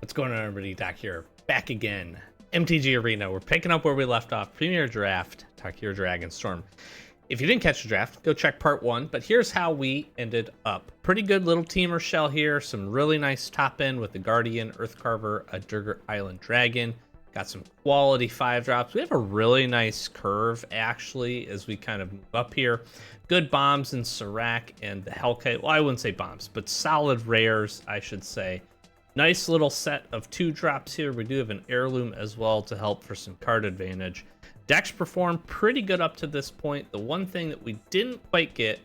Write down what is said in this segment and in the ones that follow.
What's going on, everybody? Doc here, back again. MTG Arena, we're picking up where we left off. Premier Draft, Tarkir Dragonstorm. If you didn't catch the draft, go check part 1, but here's how we ended up. Pretty good little teamer shell here, some really nice top end with the Guardian, Earthcarver, a Durgar Island Dragon. Got some quality 5-drops. We have a really nice curve, actually, as we kind of move up here. Good bombs in Serac and the Hellkite. Well, I wouldn't say bombs, but solid rares, I should say. Nice little set of 2-drops here. We do have an heirloom as well to help for some card advantage. Decks performed pretty good up to this point. The one thing that we didn't quite get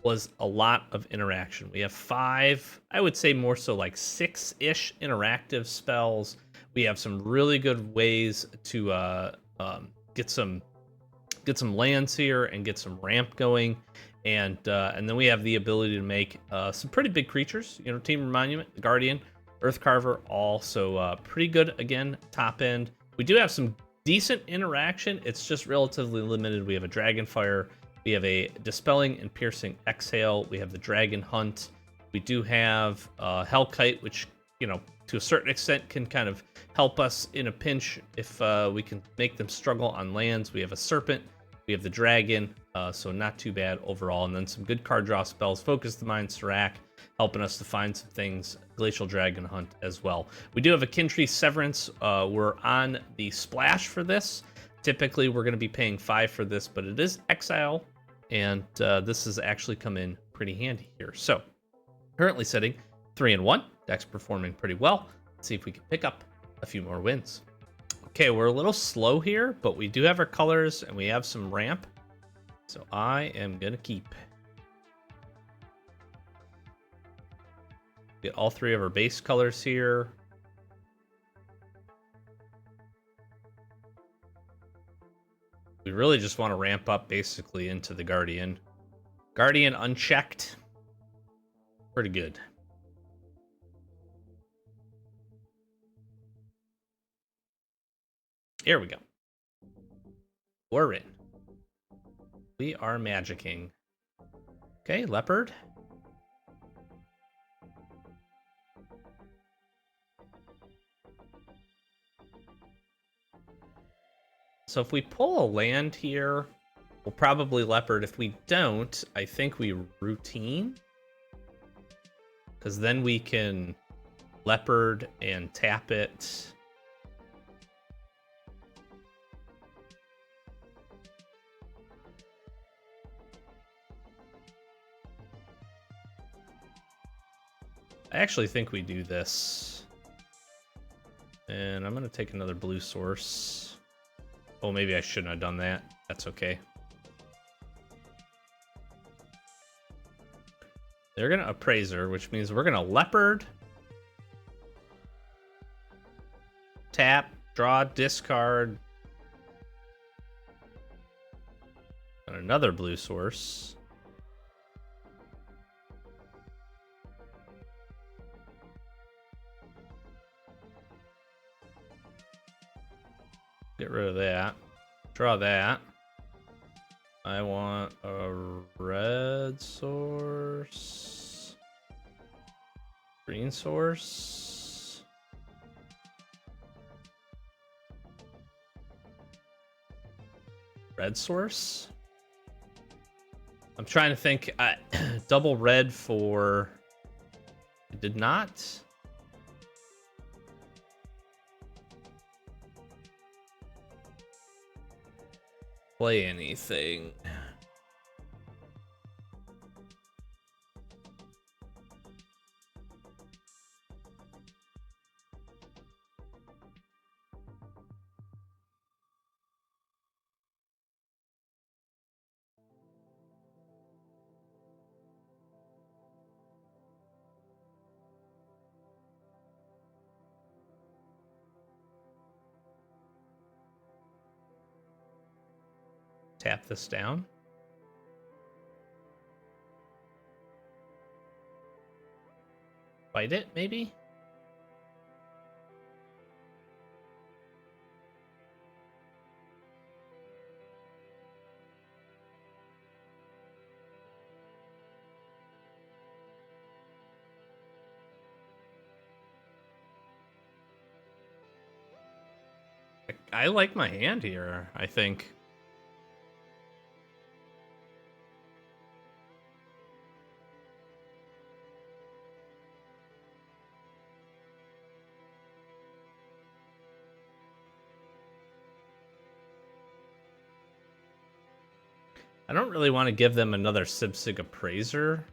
was a lot of interaction. We have 5, I would say more so like 6-ish interactive spells. We have some really good ways to get some lands here and get some ramp going. And then we have the ability to make some pretty big creatures. You know, Team Monument, the Guardian, Earthcarver, also pretty good again, top end. We do have some decent interaction. It's just relatively limited. We have a Dragonfire, we have a Dispelling and Piercing Exhale, we have the Dragon Hunt, we do have Hellkite, which, you know, to a certain extent can kind of help us in a pinch if we can make them struggle on lands. We have a Serpent, we have the Dragon, so not too bad overall. And then some good card draw spells, Focus the Mind, Serac, helping us to find some things, Glacial Dragon Hunt as well. We do have a Kintree Severance. We're on the splash for this. Typically, we're going to be paying 5 for this, but it is Exile, and this has actually come in pretty handy here. So, currently sitting 3-1. Deck's performing pretty well. Let's see if we can pick up a few more wins. Okay, we're a little slow here, but we do have our colors, and we have some ramp. So I am going to keep. Get all 3 of our base colors here. We really just want to ramp up basically into the Guardian. Guardian unchecked. Pretty good. Here we go. We're in. We are magicking. Okay, Leopard. So if we pull a land here, we'll probably Leopard. If we don't, I think we routine. Because then we can Leopard and tap it. I actually think we do this. And I'm going to take another blue source. Oh, maybe I shouldn't have done that. That's okay. They're going to Appraiser, which means we're going to Leopard. Tap, draw, discard. And another blue source. Get rid of that. Draw that. I want a red source. Green source. Red source. I'm trying to think. Double red for... It did not. Play anything. Tap this down. Fight it, maybe? I like my hand here, I think. I don't really want to give them another Sibsig Appraiser.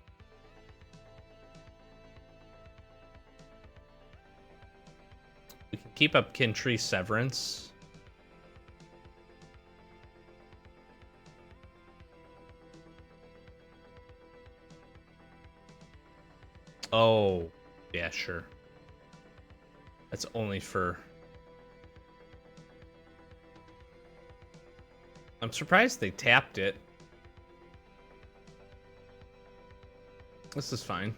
We can keep up Kintree Severance. Oh, yeah, sure. That's only for... I'm surprised they tapped it. This is fine.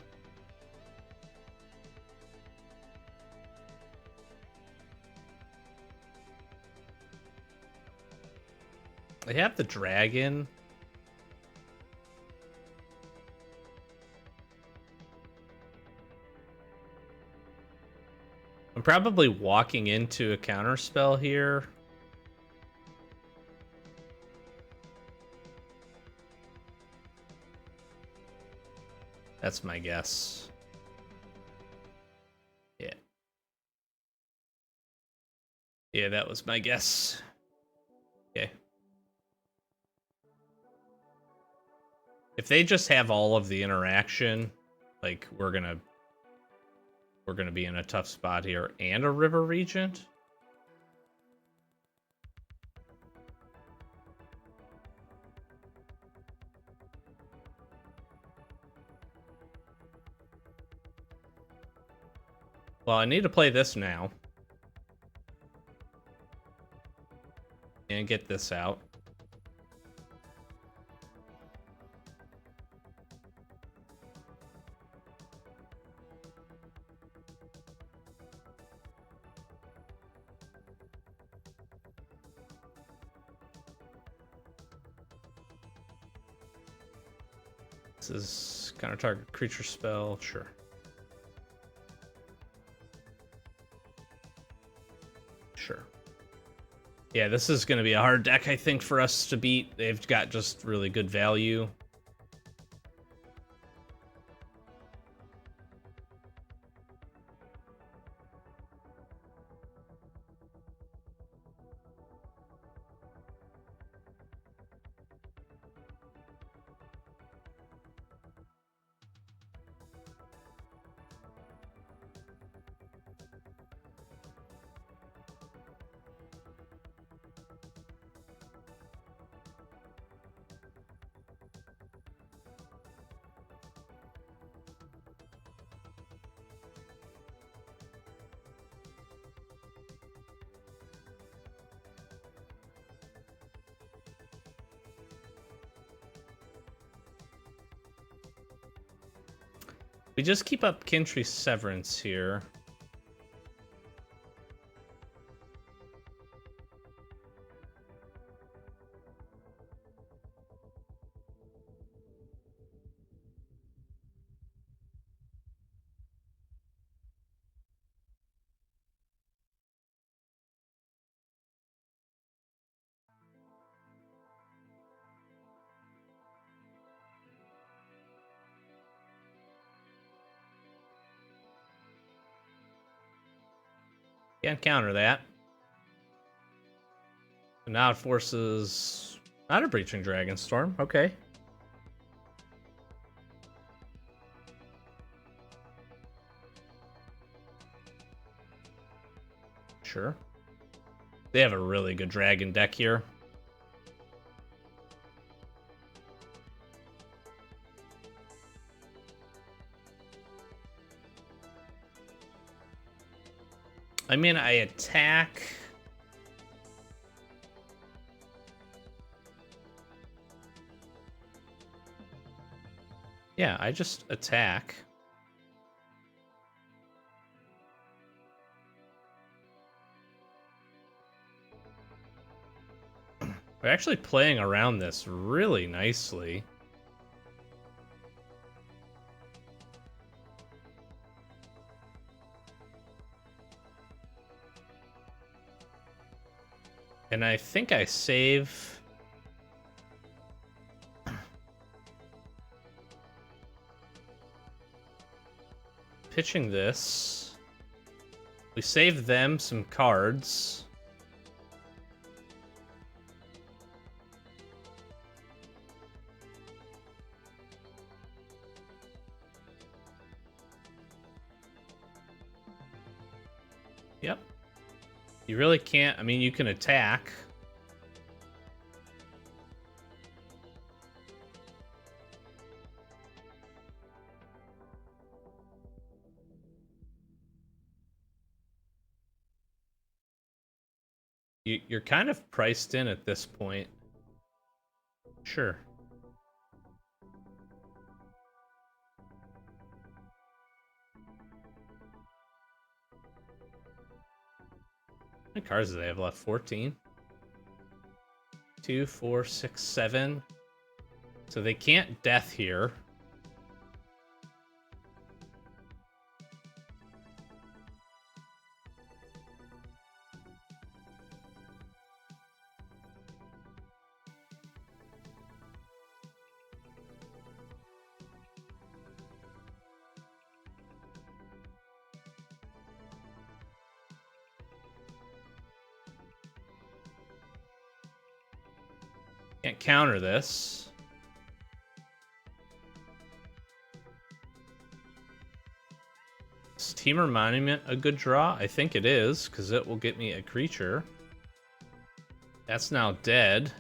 They have the dragon. I'm probably walking into a counterspell here. That's my guess. Yeah. Yeah, that was my guess. Okay. If they just have all of the interaction, like we're gonna be in a tough spot here. And a River Regent? Well, I need to play this now. And get this out. This is counter target creature spell, sure. Sure. Yeah, this is going to be a hard deck, I think, for us to beat. They've got just really good value. We just keep up Kintree Severance here. Can't counter that. And now it forces not a Breaching Dragonstorm. Okay. Sure. They have a really good dragon deck here. I mean, I attack. Yeah, I just attack. We're actually playing around this really nicely. And I think I save... Pitching this. We save them some cards. Yep. You really can't... I mean, you can attack. You're kind of priced in at this point. Sure. How many cards do they have left? 14? 2, 4, 6, 7. So they can't death here. Can't counter this. Is Teamer Monument a good draw? I think it is, because it will get me a creature. That's now dead.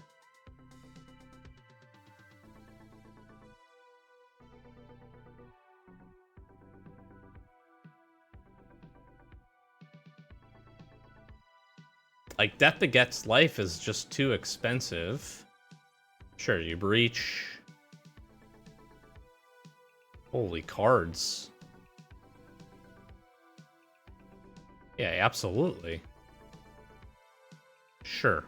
Like, Death Begets Life is just too expensive. Sure, you breach. Holy cards. Yeah, absolutely. Sure.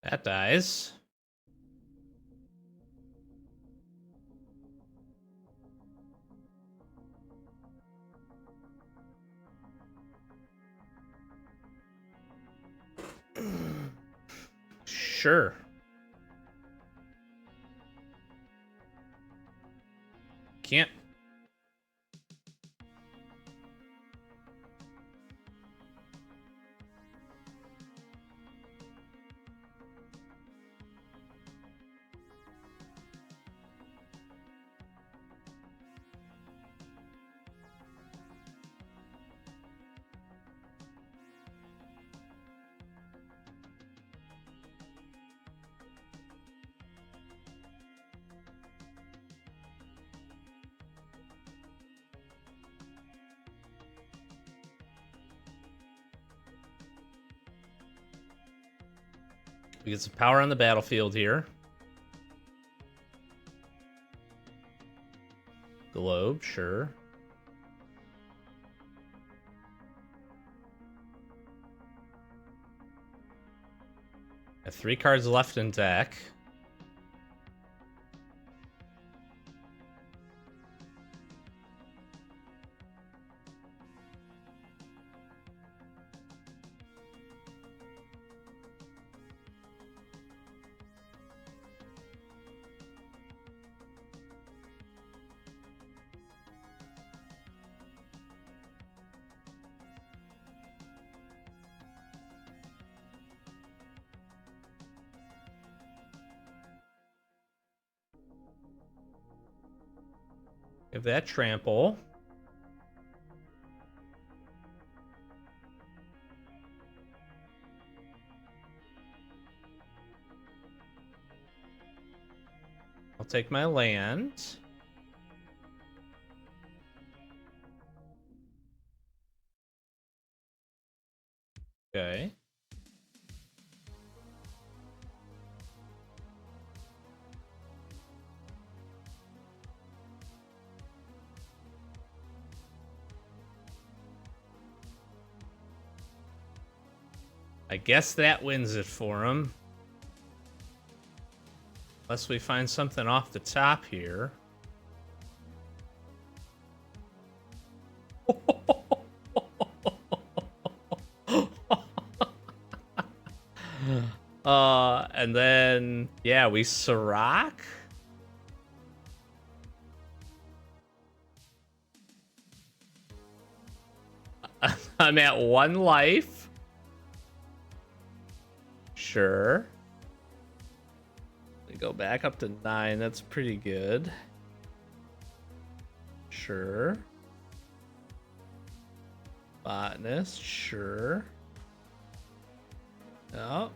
That dies. Sure. Can't. We get some power on the battlefield here. Globe, sure. Have 3 cards left in deck. Give that trample. I'll take my land. Okay. I guess that wins it for him. Unless we find something off the top here. And then, yeah, we Sirac. I'm at 1 life. Sure. We go back up to 9. That's pretty good. Sure. Botanist. Sure. Oh.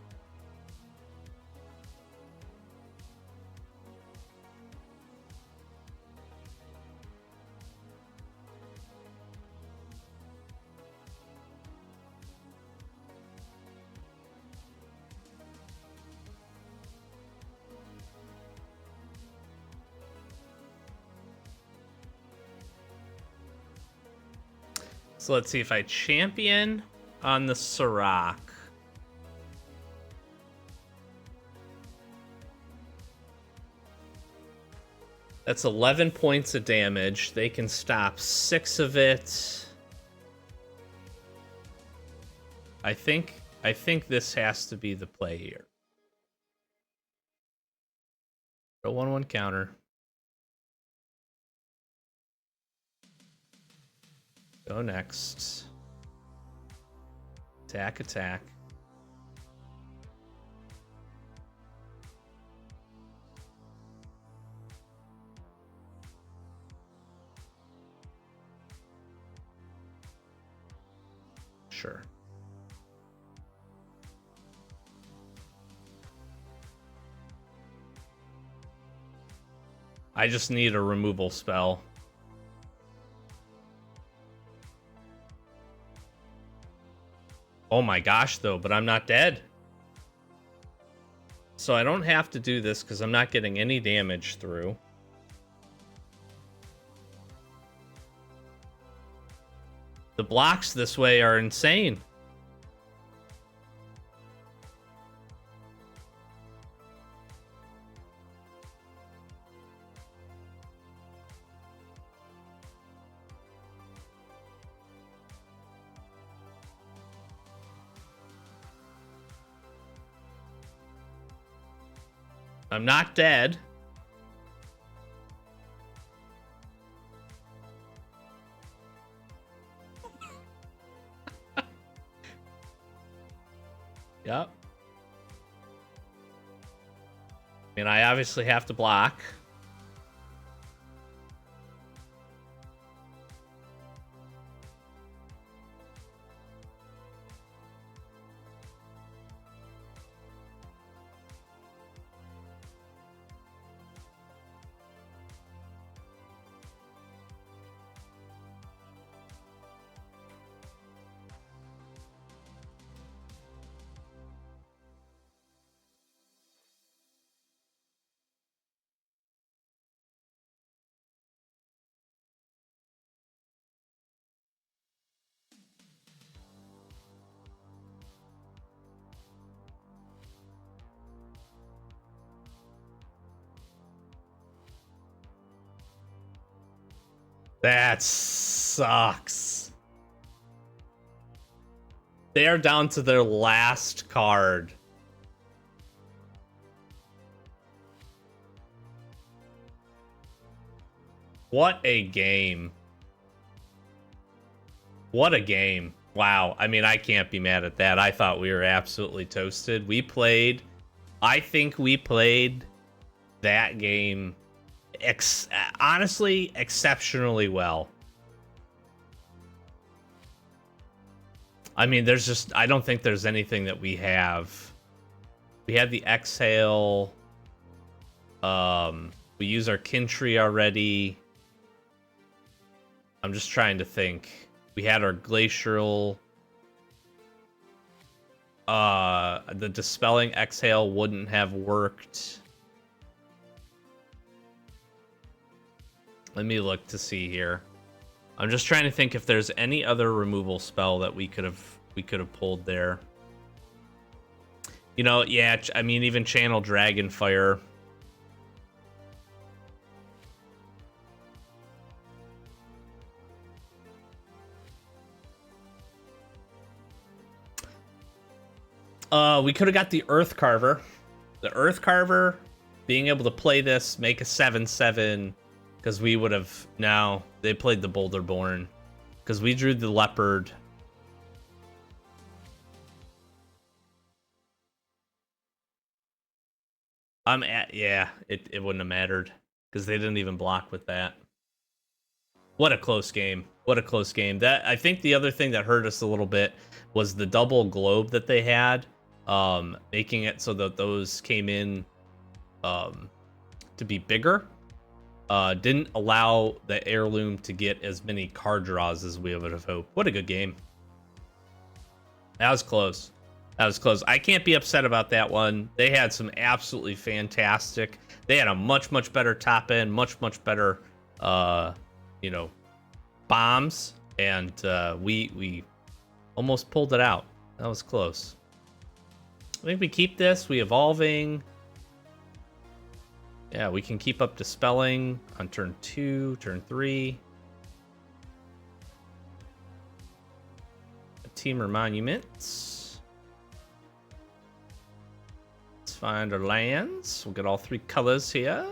So let's see if I champion on the Sirac. That's 11 points of damage. They can stop 6 of it. I think this has to be the play here. Go 1/1 counter. Go next. Attack, attack. Sure. I just need a removal spell. Oh my gosh, though, but I'm not dead. So I don't have to do this because I'm not getting any damage through. The blocks this way are insane. I'm not dead. Yep. And I obviously have to block. That sucks. They are down to their last card. What a game. What a game. Wow. I mean, I can't be mad at that. I thought we were absolutely toasted. I think we played that game honestly exceptionally well. I mean, I don't think there's anything that we have. We had the exhale. We use our kin tree already. I'm just trying to think. We had our glacial. The Dispelling Exhale wouldn't have worked. Let me look to see here. I'm just trying to think if there's any other removal spell that we could have pulled there. You know, yeah, I mean, even Channel Dragonfire. We could have got the Earth Carver. The Earth Carver, being able to play this, make a 7/7, because we would have... No, they played the Boulderborn. Because we drew the Leopard. Yeah, it wouldn't have mattered. Because they didn't even block with that. What a close game. What a close game. That, I think the other thing that hurt us a little bit was the double globe that they had. Making it so that those came in to be bigger. Didn't allow the Heirloom to get as many card draws as we would have hoped. What a good game. That was close. That was close. I can't be upset about that one. They had some absolutely fantastic... They had a much, much better top end, much, much better, you know, bombs. And we almost pulled it out. That was close. I think we keep this. We evolving. Yeah, we can keep up Dispelling on turn 2, turn 3. A Teamer Monuments. Let's find our lands. We'll get all 3 colors here.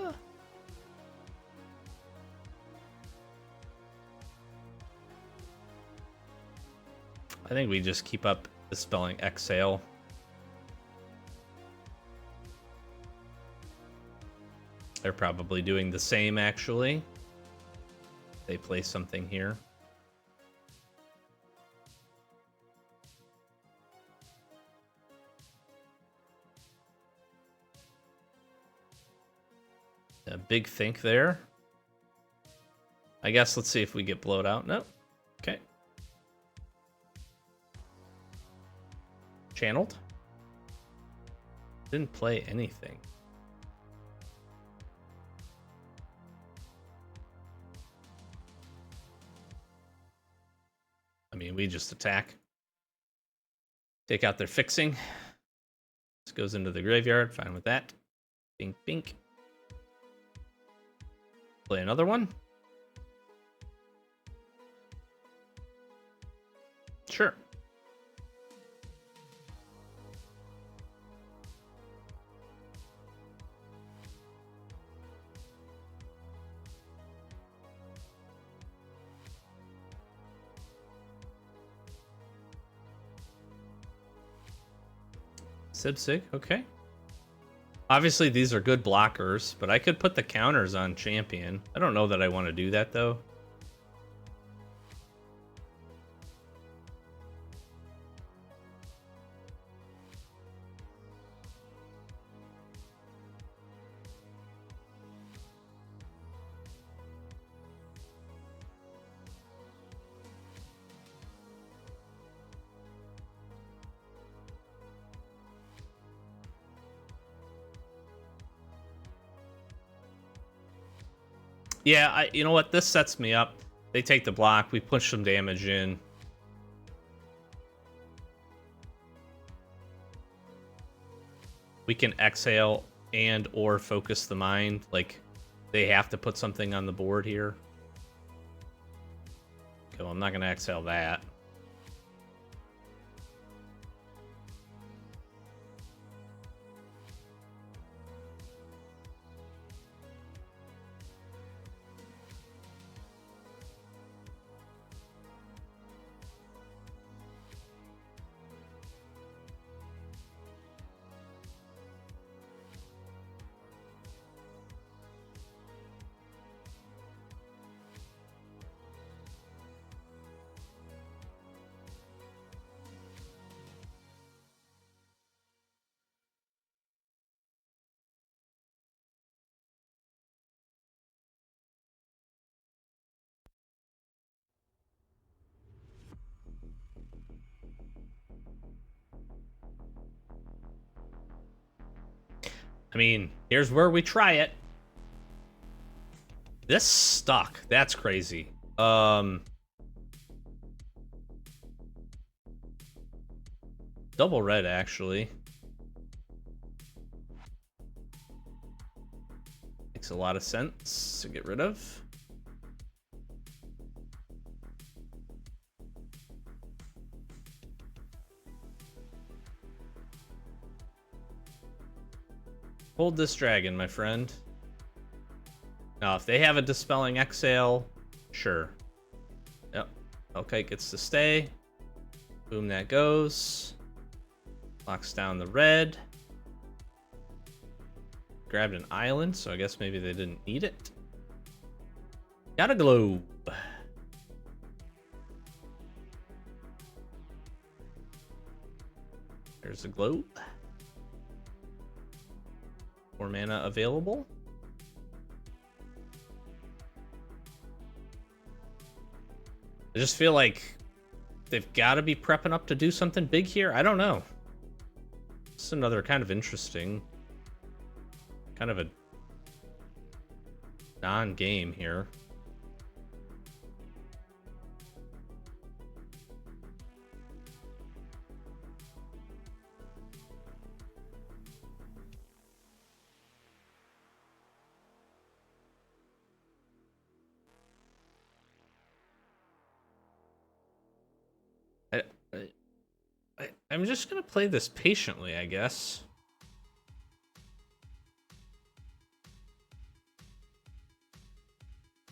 I think we just keep up Dispelling Exhale. They're probably doing the same, actually. They play something here. A big think there. I guess let's see if we get blowed out. No. Okay. Channeled. Didn't play anything. I mean, we just attack. Take out their fixing. This goes into the graveyard. Fine with that. Bink, bink. Play another one. Sure. Sibsig, okay. Obviously, these are good blockers, but I could put the counters on Champion. I don't know that I want to do that, though. Yeah, you know what? This sets me up. They take the block. We push some damage in. We can exhale and or focus the mind. Like, they have to put something on the board here. Okay, well, I'm not going to exhale that. I mean, here's where we try it. This stuck. That's crazy. Double red, actually. Makes a lot of sense to get rid of. Hold this dragon, my friend. Now, if they have a Dispelling Exhale, sure. Yep. Okay, gets to stay. Boom, that goes. Locks down the red. Grabbed an island, so I guess maybe they didn't need it. Got a globe. There's a globe. 4 mana available. I just feel like they've got to be prepping up to do something big here. I don't know. It's another kind of interesting, kind of a non-game here. I'm just gonna play this patiently, I guess.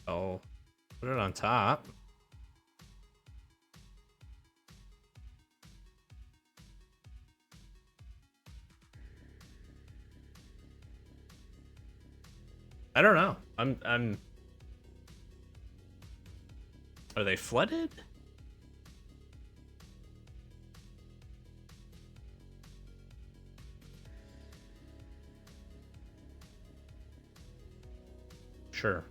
Oh, put it on top. I don't know. I'm. Are they flooded? Sure.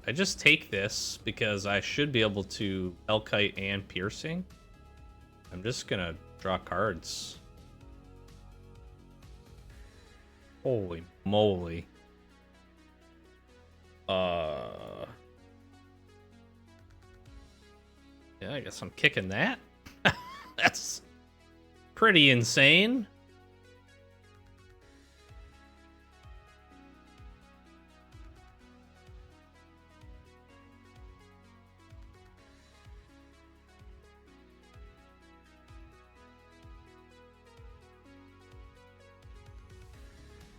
I just take this because I should be able to Elkite and Piercing. I'm just gonna draw cards. Holy moly. Yeah, I guess I'm kicking that. That's pretty insane.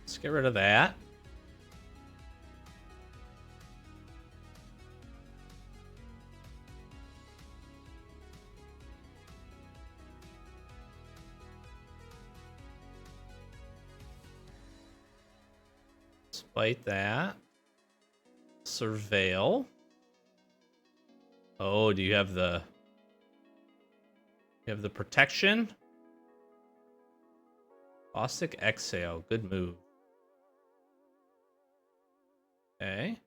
Let's get rid of that. Despite that. Surveil. Oh, do you have the... You have the protection? Caustic Exhale. Good move. Okay.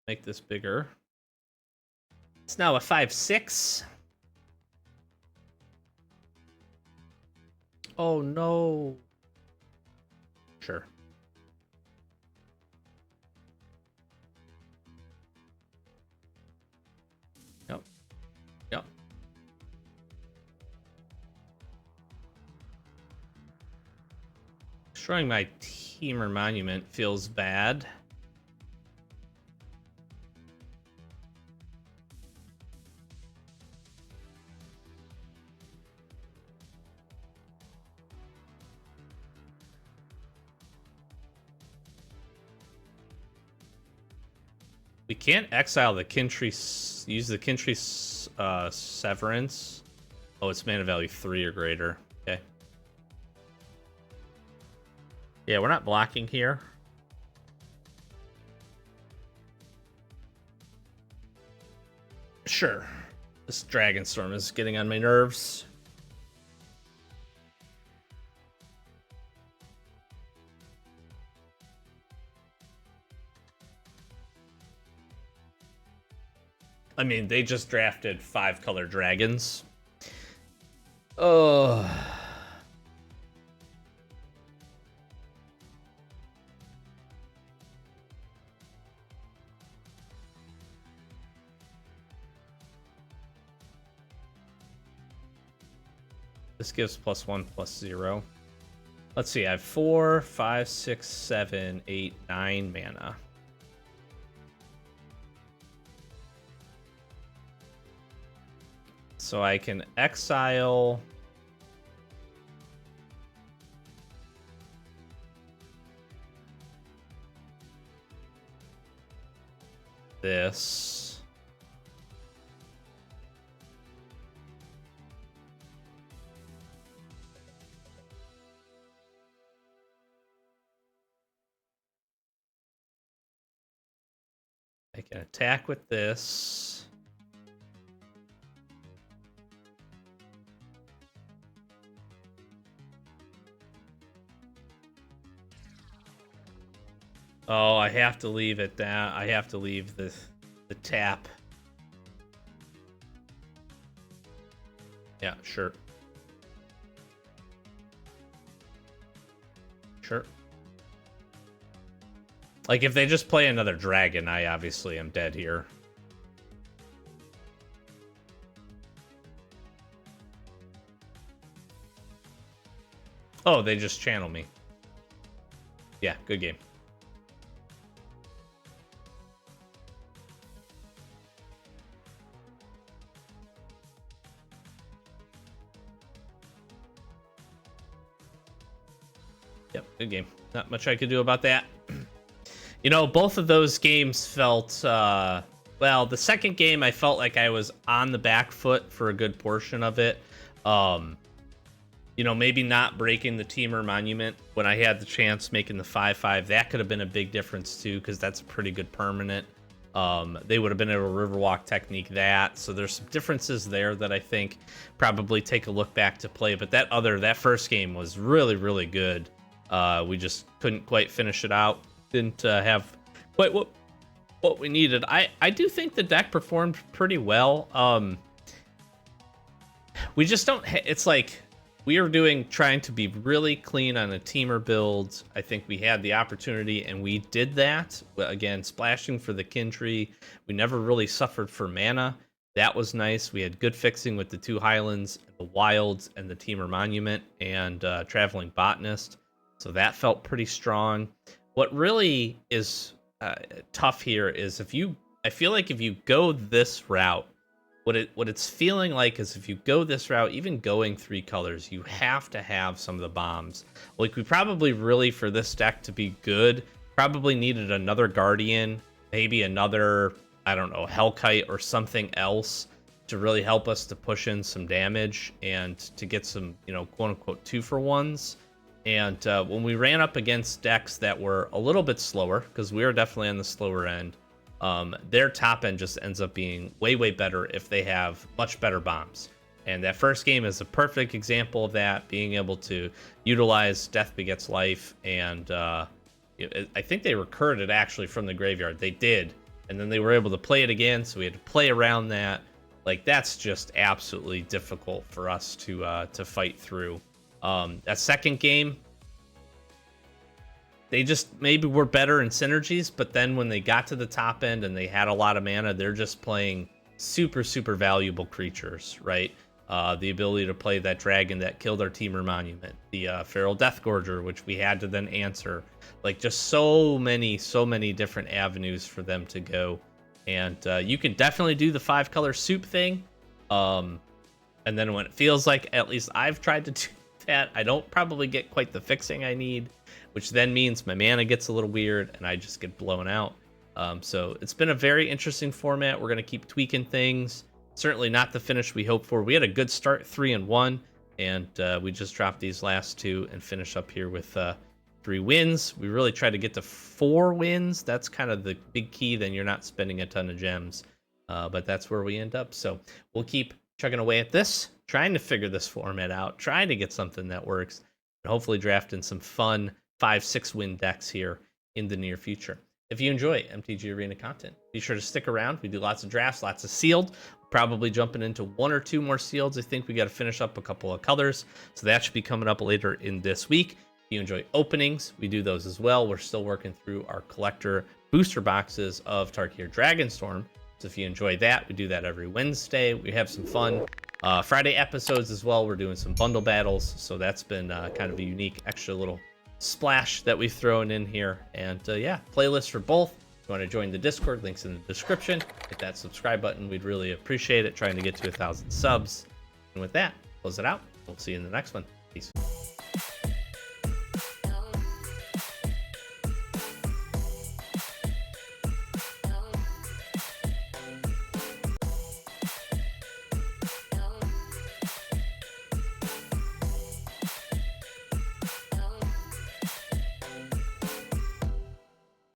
Make this bigger. It's now a 5/6. Oh no. Sure. Yep. Yep. Destroying my Teamer Monument feels bad. We can't exile the Kintry, use the Kintry Severance. Oh, it's mana value 3 or greater. Okay. Yeah, we're not blocking here. Sure. This Dragonstorm is getting on my nerves. I mean, they just drafted 5-color dragons. Oh. This gives +1/+0. Let's see, I have 4, 5, 6, 7, 8, 9 mana. So I can exile this. I can attack with this. Oh, I have to leave it down. I have to leave the tap. Yeah, sure. Sure. Like, if they just play another dragon, I obviously am dead here. Oh, they just channel me. Yeah, good game. Yep, good game. Not much I could do about that. You know, both of those games felt, well, the second game, I felt like I was on the back foot for a good portion of it. You know, maybe not breaking the Teamer Monument when I had the chance making the 5/5. That could have been a big difference, too, because that's a pretty good permanent. They would have been able to Riverwalk technique that. So there's some differences there that I think probably take a look back to play. But that first game was really, really good. We just couldn't quite finish it out. Didn't have quite what we needed. I do think the deck performed pretty well. We just don't. It's like we were trying to be really clean on a teamer build. I think we had the opportunity and we did that. Again, splashing for the kin tree. We never really suffered for mana. That was nice. We had good fixing with the 2 Highlands, the Wilds, and the Teamer Monument, and Traveling Botanist. So that felt pretty strong. What really is tough here is I feel like if you go this route, what it's feeling like is if you go this route, even going 3 colors, you have to have some of the bombs. Like, we probably really, for this deck to be good, probably needed another Guardian, maybe another, I don't know, Hellkite or something else to really help us to push in some damage and to get some, you know, quote-unquote 2-for-1s. And when we ran up against decks that were a little bit slower, because we are definitely on the slower end, their top end just ends up being way, way better if they have much better bombs. And that first game is a perfect example of that, being able to utilize Death Begets Life. And I think they recurred it actually from the graveyard. They did. And then they were able to play it again, so we had to play around that. Like, that's just absolutely difficult for us to fight through. That second game, they just maybe were better in synergies, but then when they got to the top end and they had a lot of mana, they're just playing super, super valuable creatures, right? The ability to play that dragon that killed our Teamer Monument, the Feral Deathgorger, which we had to then answer. Like, just so many different avenues for them to go. And you can definitely do the 5-color soup thing. And then when it feels like, at least I've tried to do that, I don't probably get quite the fixing I need, which then means my mana gets a little weird and I just get blown out. So it's been a very interesting format. We're going to keep tweaking things. Certainly not the finish we hoped for. We had a good start, 3-1, and we just dropped these last 2 and finish up here with 3 wins. We really try to get to 4 wins. That's kind of the big key. Then you're not spending a ton of gems. but that's where we end up. So we'll keep chugging away at this, trying to figure this format out, trying to get something that works, and hopefully drafting some fun 5-6 win decks here in the near future. If you enjoy MTG Arena content, be sure to stick around. We do lots of drafts, lots of sealed. Probably jumping into 1 or 2 more sealeds. I think we got to finish up a couple of colors, so that should be coming up later in this week. If you enjoy openings, we do those as well. We're still working through our collector booster boxes of Tarkir Dragonstorm. So if you enjoy that, we do that every Wednesday. We have some fun Friday episodes as well. We're doing some bundle battles, so that's been kind of a unique extra little splash that we've thrown in here. And yeah, playlist for both. If you want to join the Discord, links in the description. Hit that subscribe button. We'd really appreciate it, trying to get to 1,000 subs. And with that, close it out. We'll see you in the next one.